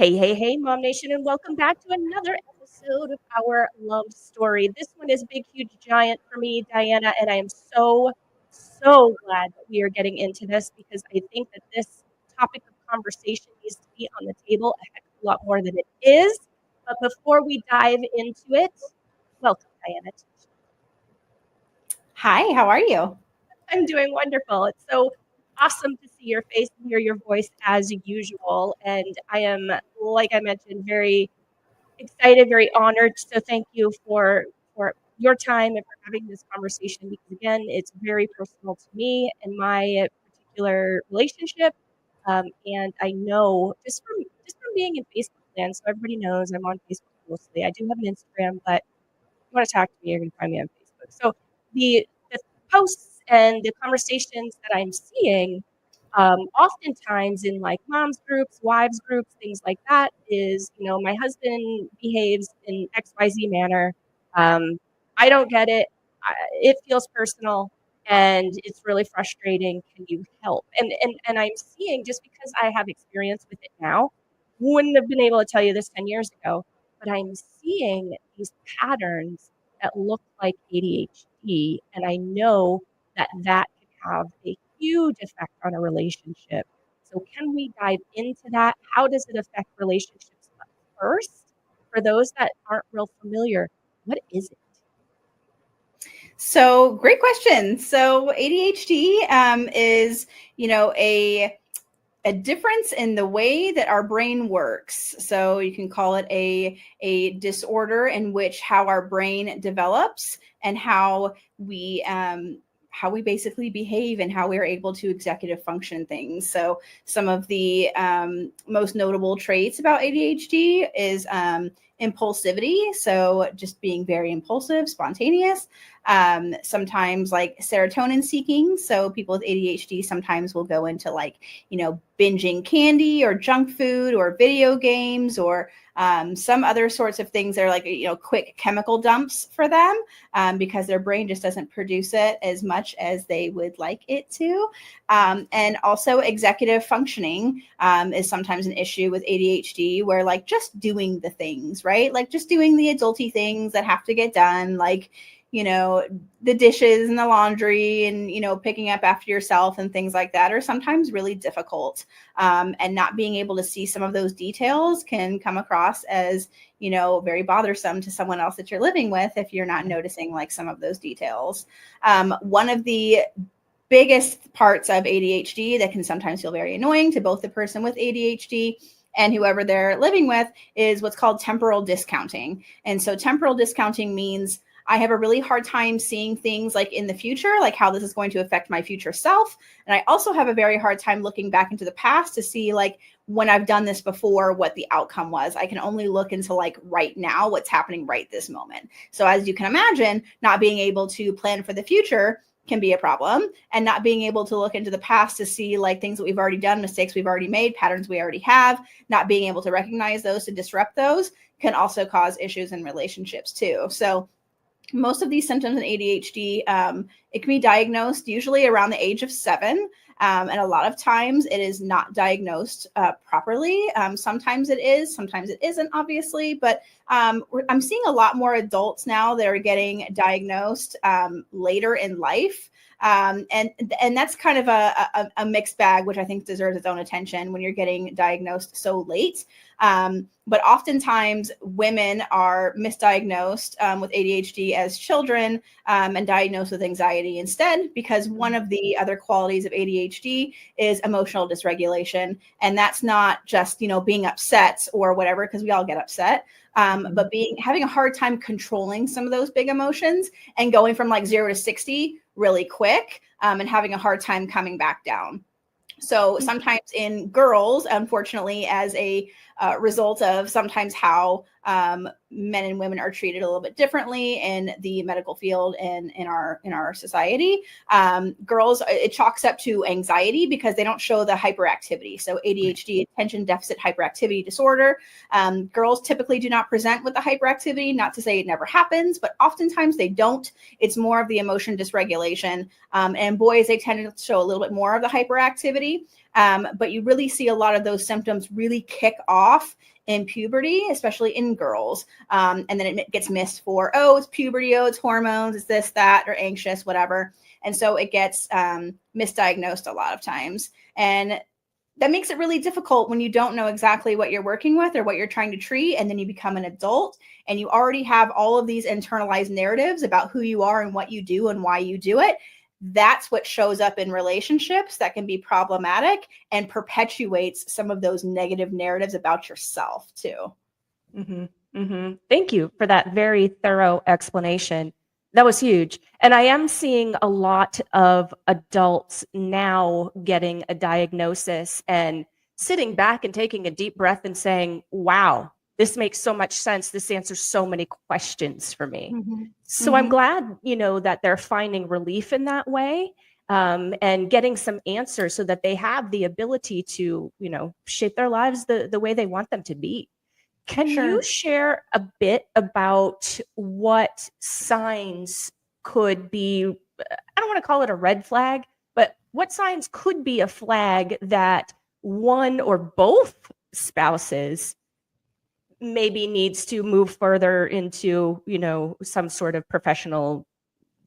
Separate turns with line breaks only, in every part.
Hey, Mom Nation, and welcome back to another episode of our love story. This one is big, huge, giant for me, Dyanna, and I am so glad that we are getting into this because I think that this topic of conversation needs to be on the table a heck of a lot more than it is. But before we dive into it, welcome, Dyanna.
Hi, how are you?
I'm doing wonderful. It's so awesome to see your face and hear your voice as usual. And I am, like I mentioned, very excited, very honored. So thank you for your time and for having this conversation because again, it's very personal to me and my particular relationship. And I know just from being in Facebook land, so everybody knows I'm on Facebook mostly. I do have an Instagram, but if you want to talk to me, you're gonna find me on Facebook. So the posts and the conversations that I'm seeing oftentimes in like moms groups, wives groups, things like that is, my husband behaves in XYZ manner. I don't get it. It feels personal and it's really frustrating. Can you help? And I'm seeing just because I have experience with it now, wouldn't have been able to tell you this 10 years ago, but I'm seeing these patterns that look like ADHD. And I know that can have a huge effect on a relationship. So, can we dive into that? How does it affect relationships? But first, for those that aren't real familiar, what is it?
So, great question. So, ADHD is, a difference in the way that our brain works. So you can call it a disorder in which how our brain develops and how we basically behave and how we are able to executive function things. So some of the most notable traits about ADHD is impulsivity. So just being very impulsive, spontaneous. Sometimes like serotonin seeking. So people with ADHD sometimes will go into like, binging candy or junk food or video games or some other sorts of things that are like, quick chemical dumps for them because their brain just doesn't produce it as much as they would like it to. And also executive functioning is sometimes an issue with ADHD where like just doing the things, right? Like just doing the adulty things that have to get done, like, the dishes and the laundry and, picking up after yourself and things like that are sometimes really difficult. And not being able to see some of those details can come across as, very bothersome to someone else that you're living with if you're not noticing like some of those details. One of the biggest parts of ADHD that can sometimes feel very annoying to both the person with ADHD and whoever they're living with is what's called temporal discounting. And so temporal discounting means I have a really hard time seeing things like in the future, like how this is going to affect my future self. And I also have a very hard time looking back into the past to see like when I've done this before, what the outcome was. I can only look into like right now, what's happening right this moment. So as you can imagine, not being able to plan for the future can be a problem, and not being able to look into the past to see like things that we've already done, mistakes we've already made, patterns we already have, not being able to recognize those to disrupt those can also cause issues in relationships too. So most of these symptoms in ADHD, it can be diagnosed usually around the age of 7. And a lot of times it is not diagnosed properly. Sometimes it is, sometimes it isn't, obviously. But I'm seeing a lot more adults now that are getting diagnosed later in life. And that's kind of a mixed bag, which I think deserves its own attention when you're getting diagnosed so late. But oftentimes women are misdiagnosed with ADHD as children and diagnosed with anxiety instead, because one of the other qualities of ADHD is emotional dysregulation. And that's not just, being upset or whatever, because we all get upset. But having a hard time controlling some of those big emotions and going from like 0 to 60 really quick and having a hard time coming back down. So sometimes in girls, unfortunately, as a result of sometimes how men and women are treated a little bit differently in the medical field and in our society, girls, it chalks up to anxiety because they don't show the hyperactivity. So ADHD, attention deficit hyperactivity disorder. Girls typically do not present with the hyperactivity, not to say it never happens, but oftentimes they don't. It's more of the emotion dysregulation. And boys, they tend to show a little bit more of the hyperactivity. But you really see a lot of those symptoms really kick off in puberty, especially in girls. And then it gets missed for, oh, it's puberty, oh, it's hormones, it's this, that, or anxious, whatever. And so it gets misdiagnosed a lot of times. And that makes it really difficult when you don't know exactly what you're working with or what you're trying to treat. And then you become an adult and you already have all of these internalized narratives about who you are and what you do and why you do it. That's what shows up in relationships that can be problematic and perpetuates some of those negative narratives about yourself too.
Mm-hmm. Mm-hmm. Thank you for that very thorough explanation. That was huge. And I am seeing a lot of adults now getting a diagnosis and sitting back and taking a deep breath and saying, wow, this makes so much sense. This answers so many questions for me.
Mm-hmm.
So I'm glad, that they're finding relief in that way, and getting some answers so that they have the ability to, shape their lives the way they want them to be. Can you share a bit about what signs could be, I don't want to call it a red flag, but what signs could be a flag that one or both spouses maybe needs to move further into, some sort of professional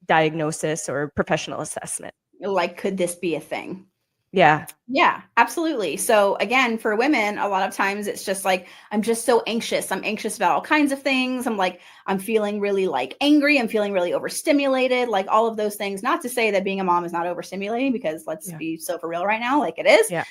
diagnosis or professional assessment?
Like, could this be a thing?
Yeah.
Yeah, absolutely. So again, for women, a lot of times it's just like, I'm just so anxious. I'm anxious about all kinds of things. I'm feeling really like angry. I'm feeling really overstimulated, like all of those things. Not to say that being a mom is not overstimulating, because let's be so for real right now, like it is.
Yeah.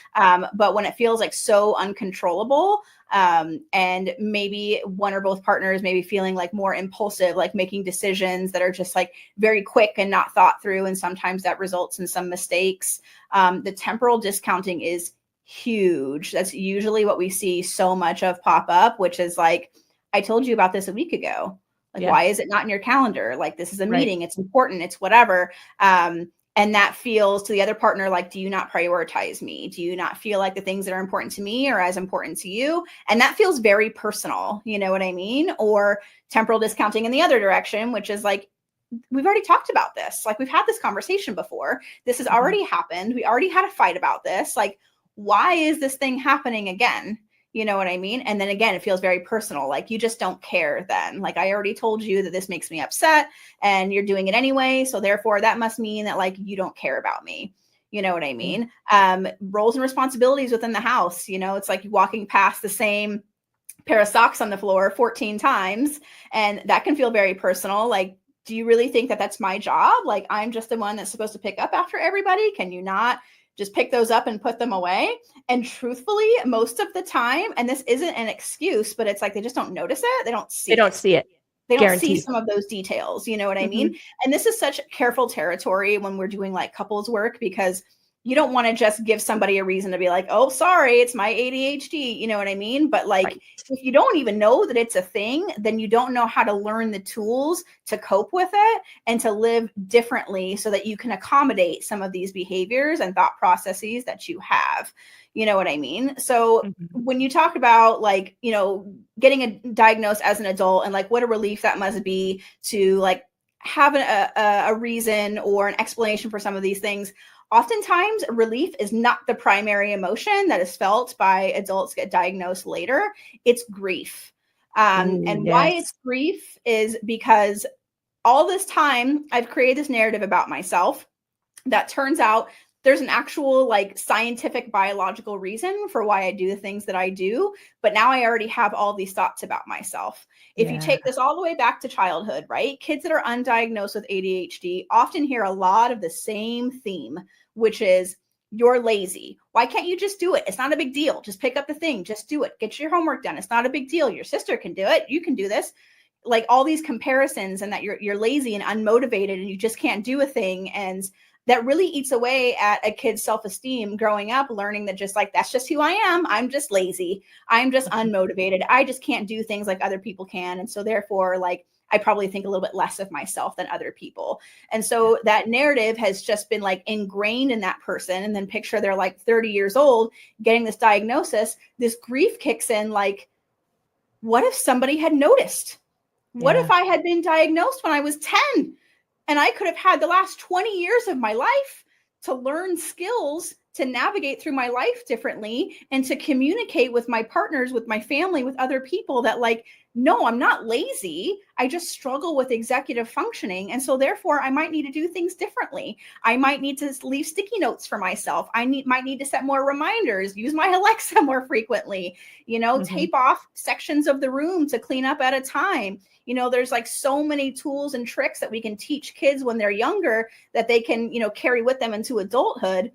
But when it feels like so uncontrollable, and maybe one or both partners maybe feeling like more impulsive, like making decisions that are just like very quick and not thought through. And sometimes that results in some mistakes. The temporal discounting is huge. That's usually what we see so much of pop up, which is like, I told you about this a week ago. Like, why is it not in your calendar? Like, this is a meeting. It's important. It's whatever. And that feels to the other partner like, do you not prioritize me? Do you not feel like the things that are important to me are as important to you? And that feels very personal. You know what I mean? Or temporal discounting in the other direction, which is like, we've already talked about this. Like, we've had this conversation before. This has already happened. We already had a fight about this. Like, why is this thing happening again? You know what I mean? And then again, it feels very personal. Like, you just don't care then. Like, I already told you that this makes me upset and you're doing it anyway. So therefore that must mean that like, you don't care about me. You know what I mean? Roles and responsibilities within the house. It's like walking past the same pair of socks on the floor 14 times. And that can feel very personal. Like, do you really think that that's my job? Like, I'm just the one that's supposed to pick up after everybody. Can you not just pick those up and put them away? And truthfully, most of the time, and this isn't an excuse, but it's like, they just don't notice it. They don't see it. They don't see some of those details. You know what I mean? And this is such careful territory when we're doing like couples work, because you don't want to just give somebody a reason to be like, oh, sorry, it's my ADHD. You know what I mean? But like, if you don't even know that it's a thing, then you don't know how to learn the tools to cope with it and to live differently so that you can accommodate some of these behaviors and thought processes that you have. You know what I mean? So when you talk about like, getting a diagnosis as an adult and like what a relief that must be to like have a reason or an explanation for some of these things, oftentimes relief is not the primary emotion that is felt by adults get diagnosed later. It's grief. Why it's grief is because all this time I've created this narrative about myself that turns out there's an actual like scientific biological reason for why I do the things that I do. But now I already have all these thoughts about myself. If you take this all the way back to childhood, right? Kids that are undiagnosed with ADHD often hear a lot of the same theme, which is, you're lazy. Why can't you just do it? It's not a big deal. Just pick up the thing. Just do it. Get your homework done. It's not a big deal. Your sister can do it. You can do this. Like all these comparisons, and that you're lazy and unmotivated and you just can't do a thing. And that really eats away at a kid's self-esteem growing up, learning that just like, that's just who I am. I'm just lazy. I'm just unmotivated. I just can't do things like other people can. And so therefore, like, I probably think a little bit less of myself than other people. And so that narrative has just been like ingrained in that person. And then picture they're like 30 years old getting this diagnosis, this grief kicks in. Like, what if somebody had noticed? What if I had been diagnosed when I was 10? And I could have had the last 20 years of my life to learn skills to navigate through my life differently and to communicate with my partners, with my family, with other people that like, no, I'm not lazy. I just struggle with executive functioning. And so therefore I might need to do things differently. I might need to leave sticky notes for myself. Might need to set more reminders, use my Alexa more frequently, tape off sections of the room to clean up at a time. There's like so many tools and tricks that we can teach kids when they're younger that they can, carry with them into adulthood.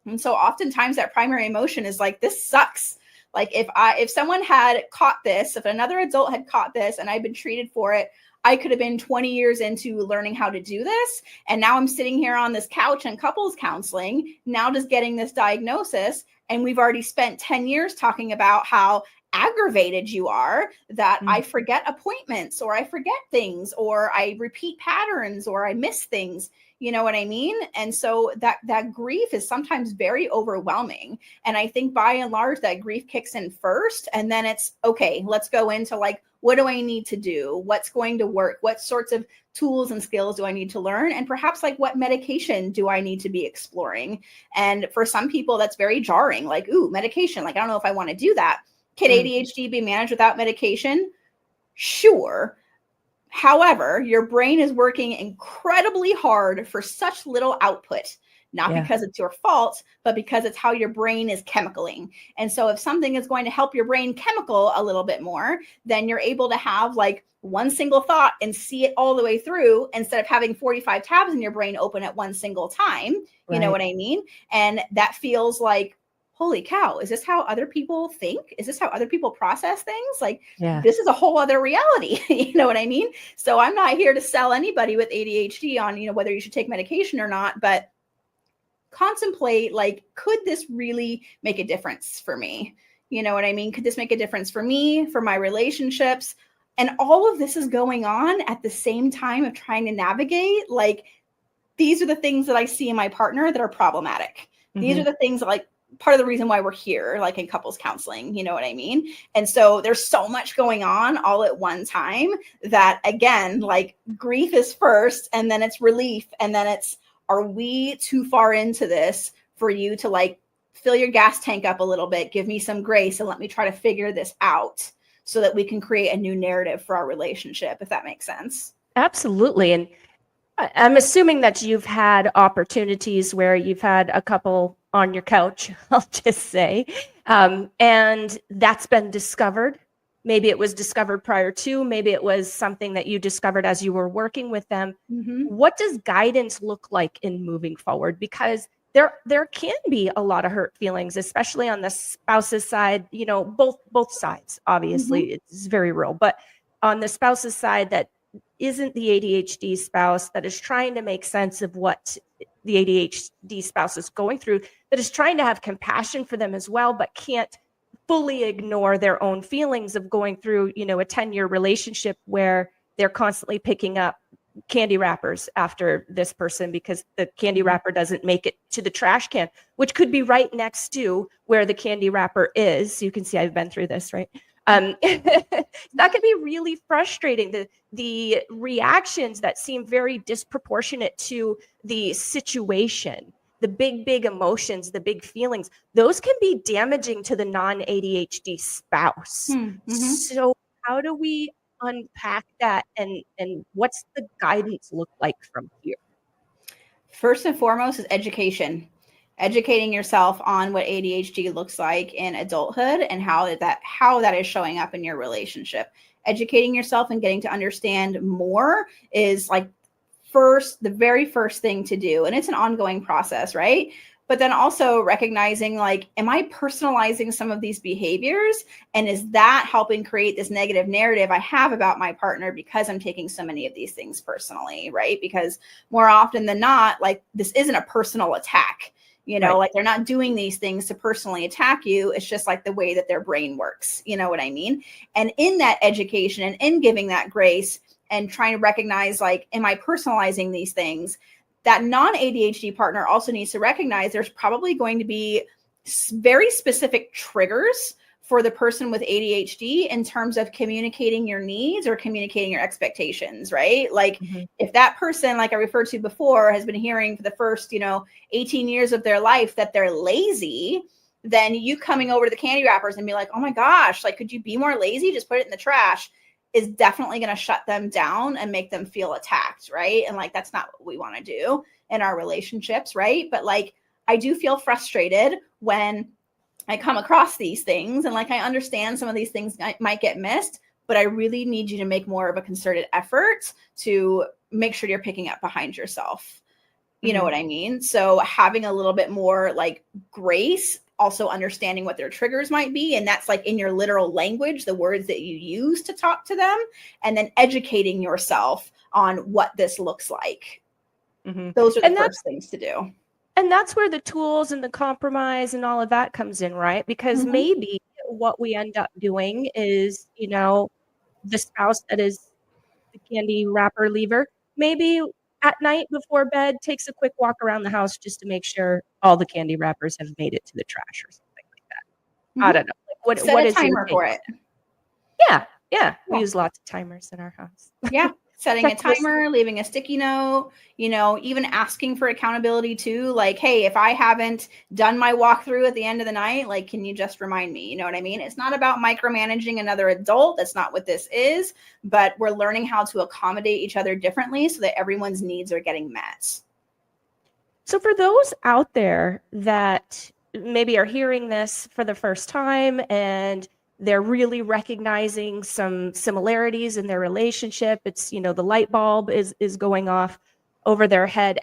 And so oftentimes that primary emotion is like, this sucks. Like if someone had caught this, if another adult had caught this and I'd been treated for it, I could have been 20 years into learning how to do this. And now I'm sitting here on this couch in couples counseling, now just getting this diagnosis. And we've already spent 10 years talking about how aggravated you are that I forget appointments or I forget things or I repeat patterns or I miss things. You know what I mean? And so that grief is sometimes very overwhelming. And I think by and large, that grief kicks in first. And then it's, okay, let's go into like, what do I need to do? What's going to work? What sorts of tools and skills do I need to learn? And perhaps like what medication do I need to be exploring? And for some people, that's very jarring. Like, ooh, medication. Like, I don't know if I want to do that. Can ADHD be managed without medication? Sure. However, your brain is working incredibly hard for such little output, not because it's your fault, but because it's how your brain is chemicaling. And so if something is going to help your brain chemical a little bit more, then you're able to have like one single thought and see it all the way through instead of having 45 tabs in your brain open at one single time. You know what I mean? And that feels like, holy cow, is this how other people think? Is this how other people process things? Like, this is a whole other reality. You know what I mean? So I'm not here to sell anybody with ADHD on, whether you should take medication or not, but contemplate, like, could this really make a difference for me? You know what I mean? Could this make a difference for me, for my relationships? And all of this is going on at the same time of trying to navigate, like, these are the things that I see in my partner that are problematic. These are the things that, like, part of the reason why we're here, like in couples counseling, you know what I mean? And so there's so much going on all at one time that, again, like grief is first and then it's relief. And then it's, are we too far into this for you to like fill your gas tank up a little bit, give me some grace and let me try to figure this out so that we can create a new narrative for our relationship, if that makes sense.
Absolutely. And I'm assuming that you've had opportunities where you've had a couple on your couch, I'll just say, and that's been discovered. Maybe it was discovered prior to, maybe it was something that you discovered as you were working with them. What does guidance look like in moving forward? Because there can be a lot of hurt feelings, especially on the spouse's side, both sides, obviously, it's very real, but on the spouse's side that isn't the ADHD spouse, that is trying to make sense of what the ADHD spouse is going through, that is trying to have compassion for them as well, but can't fully ignore their own feelings of going through, a 10-year relationship where they're constantly picking up candy wrappers after this person because the candy wrapper doesn't make it to the trash can, which could be right next to where the candy wrapper is. So you can see I've been through this, right? That can be really frustrating. The reactions that seem very disproportionate to the situation, the big emotions, the big feelings, those can be damaging to the non-ADHD spouse. So how do we unpack that and what's the guidance look like from here?
First and foremost is educating yourself on what ADHD looks like in adulthood and how that is showing up in your relationship. Educating yourself and getting to understand more is like the very first thing to do. And it's an ongoing process, right? But then also recognizing, like, am I personalizing some of these behaviors? And is that helping create this negative narrative I have about my partner because I'm taking so many of these things personally, right? Because more often than not, like, this isn't a personal attack. Like they're not doing these things to personally attack you. It's just like the way that their brain works. You know what I mean? And in that education and in giving that grace and trying to recognize, like, am I personalizing these things? That non-ADHD partner also needs to recognize there's probably going to be very specific triggers for the person with ADHD in terms of communicating your needs or communicating your expectations, right? Like if that person, like I referred to before, has been hearing for the first, 18 years of their life that they're lazy, then you coming over to the candy wrappers and be like, oh my gosh, like, could you be more lazy? Just put it in the trash, is definitely going to shut them down and make them feel attacked, right? And like, that's not what we want to do in our relationships, right? But like, I do feel frustrated when I come across these things, and like, I understand some of these things might get missed, but I really need you to make more of a concerted effort to make sure you're picking up behind yourself. You know what I mean? So having a little bit more like grace, also understanding what their triggers might be. And that's like in your literal language, the words that you use to talk to them, and then educating yourself on what this looks like. Those are the first things to do.
And that's where the tools and the compromise and all of that comes in, right? Because maybe what we end up doing is, the spouse that is the candy wrapper leaver, maybe at night before bed takes a quick walk around the house just to make sure all the candy wrappers have made it to the trash or something like that. I don't know. Like,
Set
what
a
is
timer
your take?
for it?
Yeah. We use lots of timers in our house.
Yeah. Setting a timer, leaving a sticky note, even asking for accountability too. Like, hey, if I haven't done my walkthrough at the end of the night, like, can you just remind me? You know what I mean? It's not about micromanaging another adult. That's not what this is. But we're learning how to accommodate each other differently so that everyone's needs are getting met.
So for those out there that maybe are hearing this for the first time and they're really recognizing some similarities in their relationship, it's, the light bulb is going off over their head.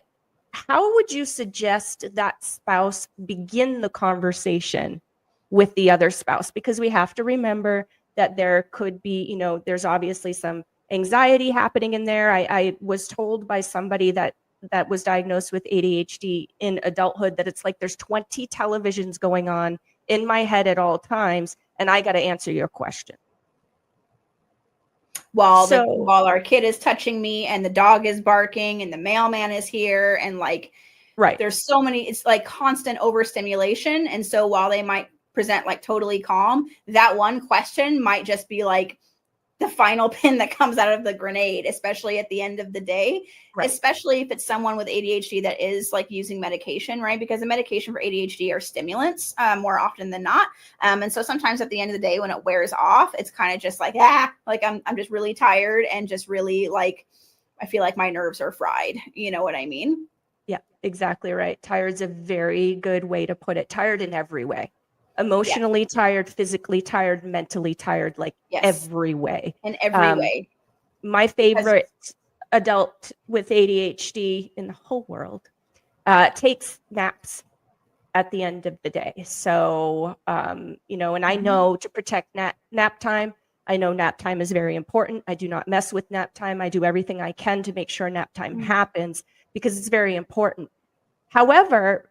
How would you suggest that spouse begin the conversation with the other spouse? Because we have to remember that there could be, there's obviously some anxiety happening in there. I was told by somebody that was diagnosed with ADHD in adulthood that it's like there's 20 televisions going on in my head at all times, and I got to answer your question.
While our kid is touching me and the dog is barking and the mailman is here and like, there's so many, it's like constant overstimulation. And so while they might present like totally calm, that one question might just be like the final pin that comes out of the grenade, especially at the end of the day, especially if it's someone with ADHD that is like using medication, right? Because the medication for ADHD are stimulants more often than not. And so sometimes at the end of the day, when it wears off, it's kind of just like, like I'm just really tired and just really like, I feel like my nerves are fried. You know what I mean?
Yeah, exactly right. Tired's a very good way to put it. Tired in every way. Emotionally tired, physically tired, mentally tired, like every way.
In every way.
My favorite adult with ADHD in the whole world takes naps at the end of the day. So, and I know to protect nap time, I know nap time is very important. I do not mess with nap time. I do everything I can to make sure nap time happens because it's very important. However,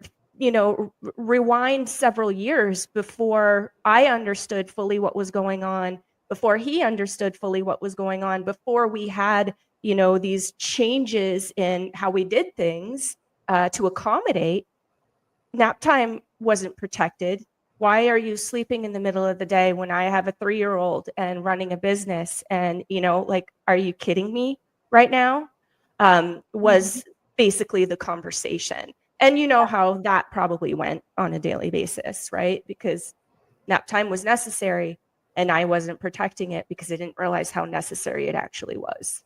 rewind several years before I understood fully what was going on, before he understood fully what was going on, before we had, these changes in how we did things to accommodate, nap time wasn't protected. Why are you sleeping in the middle of the day when I have a 3-year-old and running a business? And, are you kidding me right now? Was basically the conversation. And you know how that probably went on a daily basis, right? Because nap time was necessary and I wasn't protecting it because I didn't realize how necessary it actually was.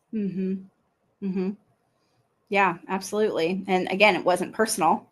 Yeah, absolutely. And again, it wasn't personal.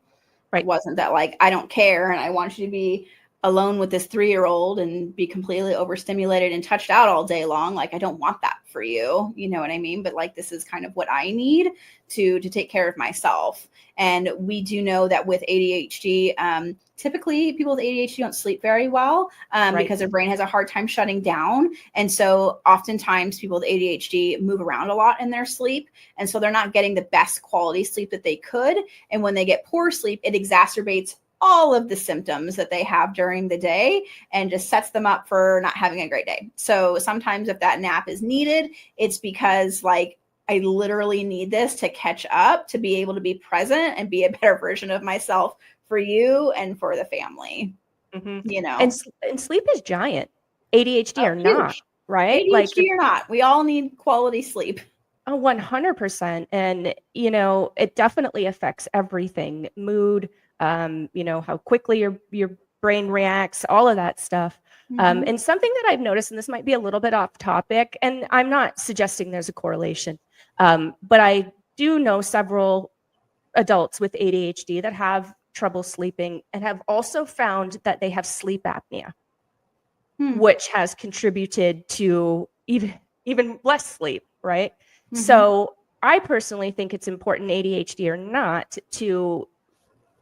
Right.
It wasn't that like, I don't care and I want you to be alone with this 3-year-old and be completely overstimulated and touched out all day long. Like, I don't want that for you. You know what I mean? But like, this is kind of what I need to take care of myself. And we do know that with ADHD, typically people with ADHD don't sleep very well because their brain has a hard time shutting down. And so oftentimes people with ADHD move around a lot in their sleep. And so they're not getting the best quality sleep that they could. And when they get poor sleep, it exacerbates all of the symptoms that they have during the day and just sets them up for not having a great day. So sometimes if that nap is needed, it's because like, I literally need this to catch up, to be able to be present and be a better version of myself for you and for the family. And
sleep is giant. ADHD
Oh,
or not,
huge.
right? Like,
ADHD or not, we all need quality sleep.
oh, 100%. And, it definitely affects everything, mood, how quickly your brain reacts, all of that stuff. And something that I've noticed, and this might be a little bit off topic, and I'm not suggesting there's a correlation, but I do know several adults with ADHD that have trouble sleeping and have also found that they have sleep apnea, which has contributed to even less sleep, right? So I personally think it's important, ADHD or not, to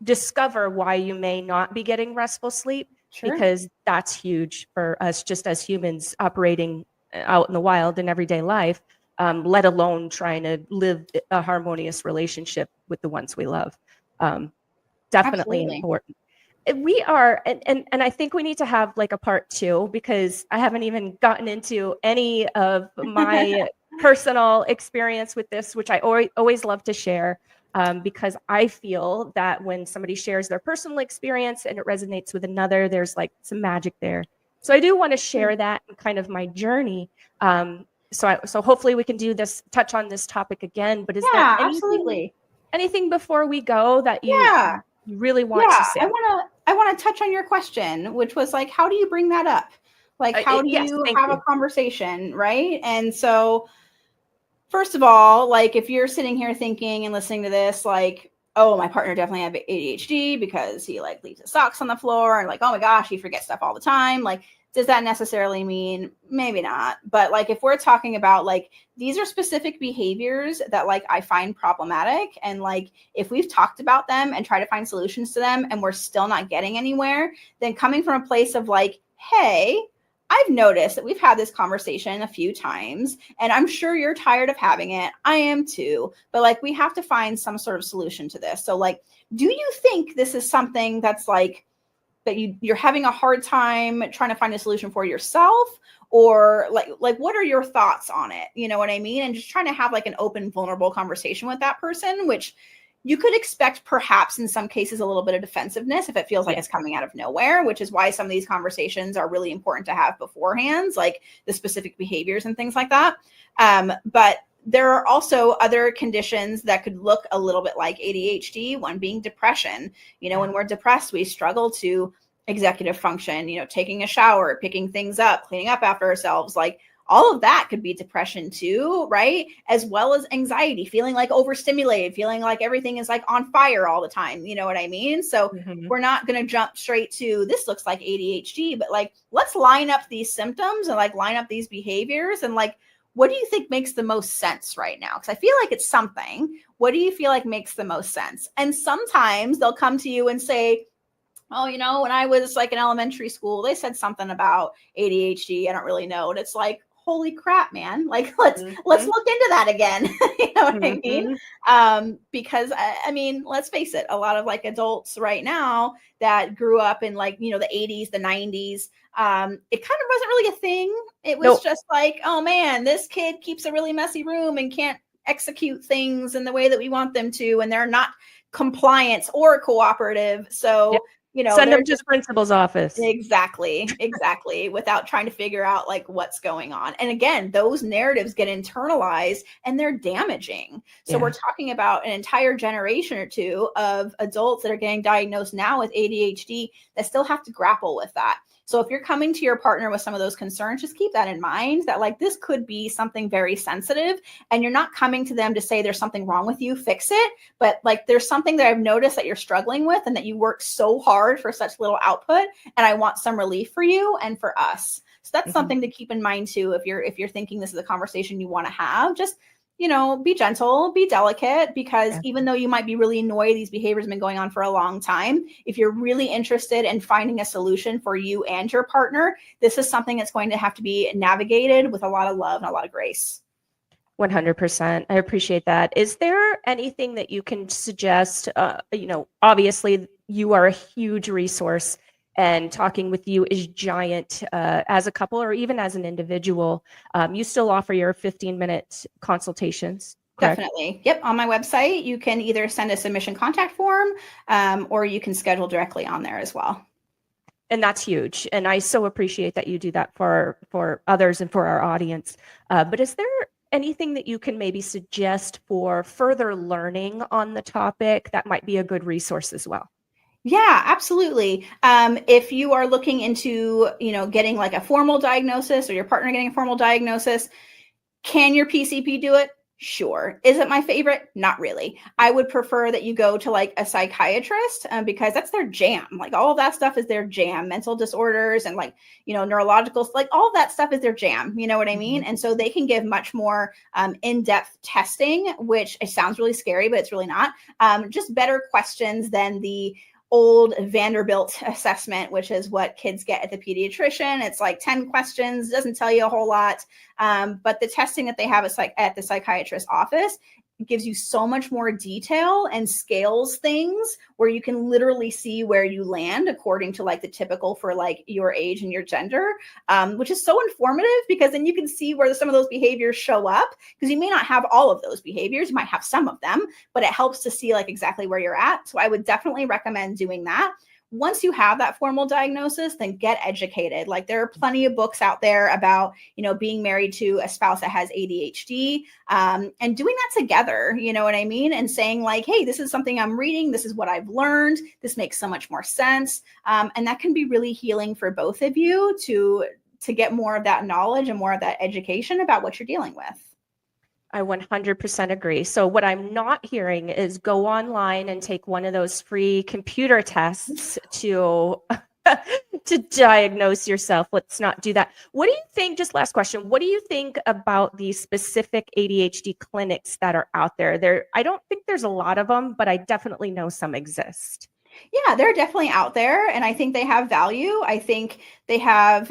discover why you may not be getting restful sleep, because that's huge for us just as humans operating out in the wild in everyday life, let alone trying to live a harmonious relationship with the ones we love. Definitely
Absolutely.
important. We are, and I think we need to have like a part 2, because I haven't even gotten into any of my personal experience with this, which I always love to share, because I feel that when somebody shares their personal experience and it resonates with another, there's like some magic there. So I do want to share that and kind of my journey. So hopefully we can touch on this topic again. But is there anything before we go that you really want to say?
I want to touch on your question, which was like, how do you bring that up? Like, how do you have a conversation, right? And so, first of all, like, if you're sitting here thinking and listening to this, like, oh, my partner definitely have ADHD because he like leaves his socks on the floor, and like, oh my gosh, he forgets stuff all the time. Like, does that necessarily mean? Maybe not. But like, if we're talking about like, these are specific behaviors that like I find problematic, and like, if we've talked about them and try to find solutions to them and we're still not getting anywhere, then coming from a place of like, hey, I've noticed that we've had this conversation a few times, and I'm sure you're tired of having it. I am too. But like, we have to find some sort of solution to this. So like, do you think this is something that's like, that you're having a hard time trying to find a solution for yourself? Or like what are your thoughts on it? You know what I mean? And just trying to have like an open, vulnerable conversation with that person, which you could expect perhaps in some cases a little bit of defensive-ness if it feels like it's coming out of nowhere, which is why some of these conversations are really important to have beforehand, like the specific behaviors and things like that. But there are also other conditions that could look a little bit like ADHD, one being depression. When we're depressed, we struggle to executive function, taking a shower, picking things up, cleaning up after ourselves, like all of that could be depression too, right? As well as anxiety, feeling like overstimulated, feeling like everything is like on fire all the time. You know what I mean? So we're not going to jump straight to this looks like ADHD, but like, let's line up these symptoms and like line up these behaviors and like, what do you think makes the most sense right now? Because I feel like it's something. What do you feel like makes the most sense? And sometimes they'll come to you and say, oh, when I was like in elementary school, they said something about ADHD. I don't really know. And it's like, holy crap, man. Like, let's look into that again. You know what I mean? Because I mean, let's face it, a lot of like adults right now that grew up in like, the 80s, the 90s, it kind of wasn't really a thing. It was just like, oh man, this kid keeps a really messy room and can't execute things in the way that we want them to. And they're not compliant or cooperative. So,
send them to the principal's office.
Exactly. Without trying to figure out like what's going on. And again, those narratives get internalized and they're damaging. So we're talking about an entire generation or two of adults that are getting diagnosed now with ADHD that still have to grapple with that. So if you're coming to your partner with some of those concerns, just keep that in mind, that like this could be something very sensitive, and you're not coming to them to say there's something wrong with you, fix it. But like, there's something that I've noticed that you're struggling with and that you work so hard for such little output, and I want some relief for you and for us. So that's something to keep in mind too. If you're thinking this is a conversation you want to have, just be gentle, be delicate, because even though you might be really annoyed, these behaviors have been going on for a long time. If you're really interested in finding a solution for you and your partner, this is something that's going to have to be navigated with a lot of love and a lot of grace.
100%. I appreciate that. Is there anything that you can suggest? Obviously you are a huge resource, and talking with you is giant as a couple or even as an individual. You still offer your 15-minute consultations, correct?
Definitely. Yep. On my website, you can either send a submission contact form or you can schedule directly on there as well.
And that's huge. And I so appreciate that you do that for others and for our audience. But is there anything that you can maybe suggest for further learning on the topic that might be a good resource as well?
Yeah, absolutely. If you are looking into, getting like a formal diagnosis, or your partner getting a formal diagnosis, can your PCP do it? Sure. Is it my favorite? Not really. I would prefer that you go to like a psychiatrist, because that's their jam. Like all of that stuff is their jam. Mental disorders and like, neurological, like all of that stuff is their jam. You know what I mean? And so they can give much more in-depth testing, which it sounds really scary, but it's really not. Just better questions than the old Vanderbilt assessment, which is what kids get at the pediatrician. It's like 10 questions, doesn't tell you a whole lot. But the testing that they have at the psychiatrist's office gives you so much more detail and scales things where you can literally see where you land according to like the typical for like your age and your gender, which is so informative, because then you can see where some of those behaviors show up, because you may not have all of those behaviors, you might have some of them, but it helps to see like exactly where you're at. So I would definitely recommend doing that. Once you have that formal diagnosis, then get educated. Like there are plenty of books out there about, being married to a spouse that has ADHD, and doing that together, you know what I mean? And saying like, hey, this is something I'm reading. This is what I've learned. This makes so much more sense. And that can be really healing for both of you to get more of that knowledge and more of that education about what you're dealing with.
I 100% agree. So what I'm not hearing is go online and take one of those free computer tests to to diagnose yourself. Let's not do that. What do you think, just last question, what do you think about the specific ADHD clinics that are out there? I don't think there's a lot of them, but I definitely know some exist.
Yeah, they're definitely out there, and I think they have value. I think they have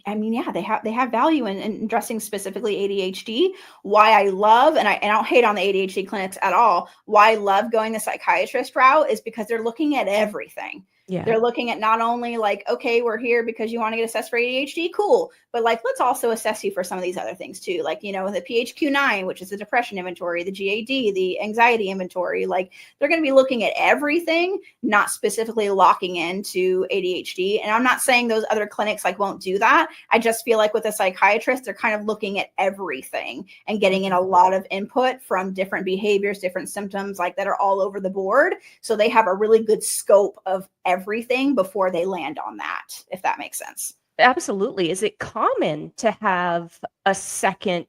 they have value in addressing specifically ADHD. Why I love, and I don't hate on the ADHD clinics at all, why I love going the psychiatrist route is because they're looking at everything. Yeah. They're looking at not only like, okay, we're here because you want to get assessed for ADHD, cool, but like, let's also assess you for some of these other things too. Like, the PHQ-9, which is the depression inventory, the GAD, the anxiety inventory, like they're going to be looking at everything, not specifically locking into ADHD. And I'm not saying those other clinics like won't do that. I just feel like with a psychiatrist, they're kind of looking at everything and getting in a lot of input from different behaviors, different symptoms, like that are all over the board. So they have a really good scope of everything before they land on that, if that makes sense.
Absolutely. Is it common to have a second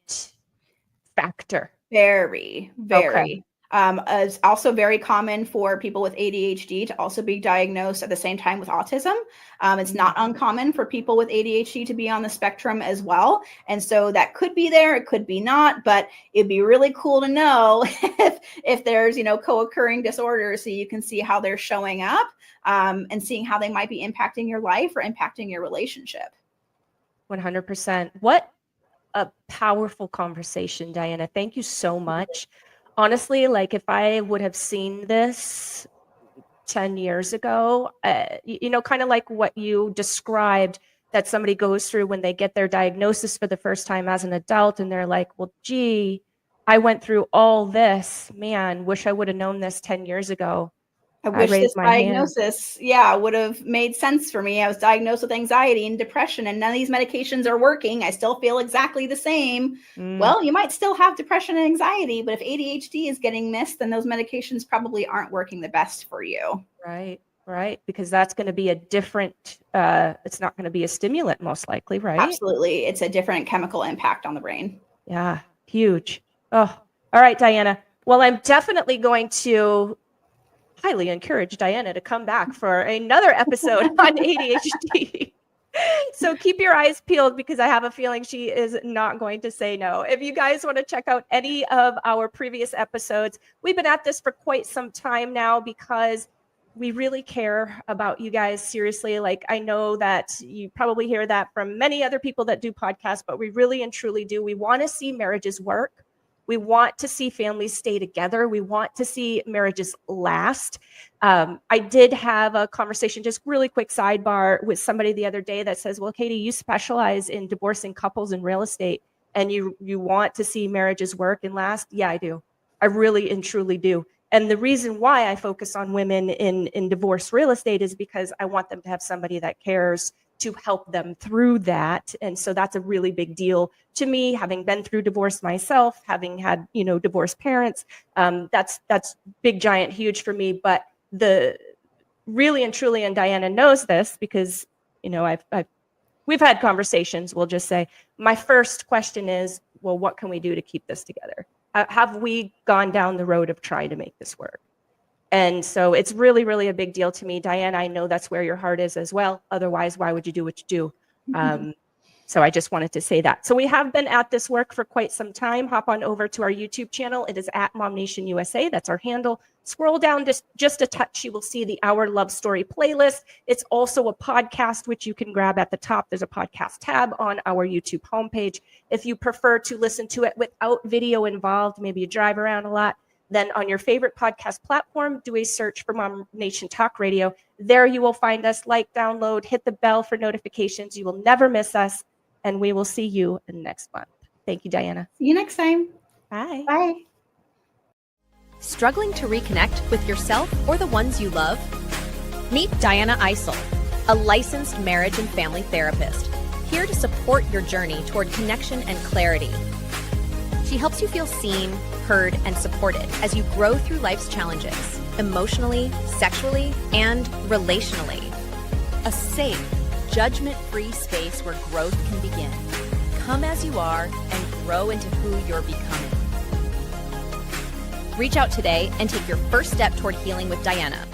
factor?
Very, very. Okay. It's also very common for people with ADHD to also be diagnosed at the same time with autism. It's not uncommon for people with ADHD to be on the spectrum as well. And so that could be there, it could be not, but it'd be really cool to know if there's, co-occurring disorders, so you can see how they're showing up, and seeing how they might be impacting your life or impacting your relationship.
100%. What a powerful conversation, Dyanna. Thank you so much. Honestly, like if I would have seen this 10 years ago, kind of like what you described that somebody goes through when they get their diagnosis for the first time as an adult, and they're like, well, gee, I went through all this, man, wish I would have known this 10 years ago.
I wish this diagnosis, would have made sense for me. I was diagnosed with anxiety and depression, and none of these medications are working. I still feel exactly the same. Well, you might still have depression and anxiety, but if ADHD is getting missed, then those medications probably aren't working the best for you.
Right. Because that's going to be a different, it's not going to be a stimulant most likely, right?
Absolutely. It's a different chemical impact on the brain.
Yeah, huge. Oh, all right, Dyanna. Well, I'm definitely going to highly encourage Dyanna to come back for another episode on ADHD. So keep your eyes peeled, because I have a feeling she is not going to say no. If you guys want to check out any of our previous episodes, we've been at this for quite some time now because we really care about you guys. Seriously, like I know that you probably hear that from many other people that do podcasts, but we really and truly do. We want to see marriages work. We want to see families stay together. We want to see marriages last. I did have a conversation, just really quick sidebar, with somebody the other day that says, well, Katie, you specialize in divorcing couples in real estate, and you want to see marriages work and last. Yeah, I do. I really and truly do. And the reason why I focus on women in divorce real estate is because I want them to have somebody that cares to help them through that. And so that's a really big deal to me, having been through divorce myself, having had, divorced parents. That's big, giant, huge for me. But the really and truly, and Dyanna knows this because, we've had conversations, we'll just say, my first question is, well, what can we do to keep this together? Have we gone down the road of trying to make this work? And so it's really, really a big deal to me. Dyanna, I know that's where your heart is as well. Otherwise, why would you do what you do? So I just wanted to say that. So we have been at this work for quite some time. Hop on over to our YouTube channel. It is at MOMnation USA. That's our handle. Scroll down just a touch. You will see the Our Love Story playlist. It's also a podcast, which you can grab at the top. There's a podcast tab on our YouTube homepage. If you prefer to listen to it without video involved, maybe you drive around a lot, then on your favorite podcast platform, do a search for MOMnation Talk Radio. There you will find us. Like, download, hit the bell for notifications. You will never miss us. And we will see you next month. Thank you, Dyanna.
See you next time.
Bye.
Bye.
Struggling to reconnect with yourself or the ones you love? Meet Dyanna Eisel, a licensed marriage and family therapist, here to support your journey toward connection and clarity. She helps you feel seen, heard, and supported as you grow through life's challenges, emotionally, sexually, and relationally. A safe, judgment-free space where growth can begin. Come as you are and grow into who you're becoming. Reach out today and take your first step toward healing with Dyanna.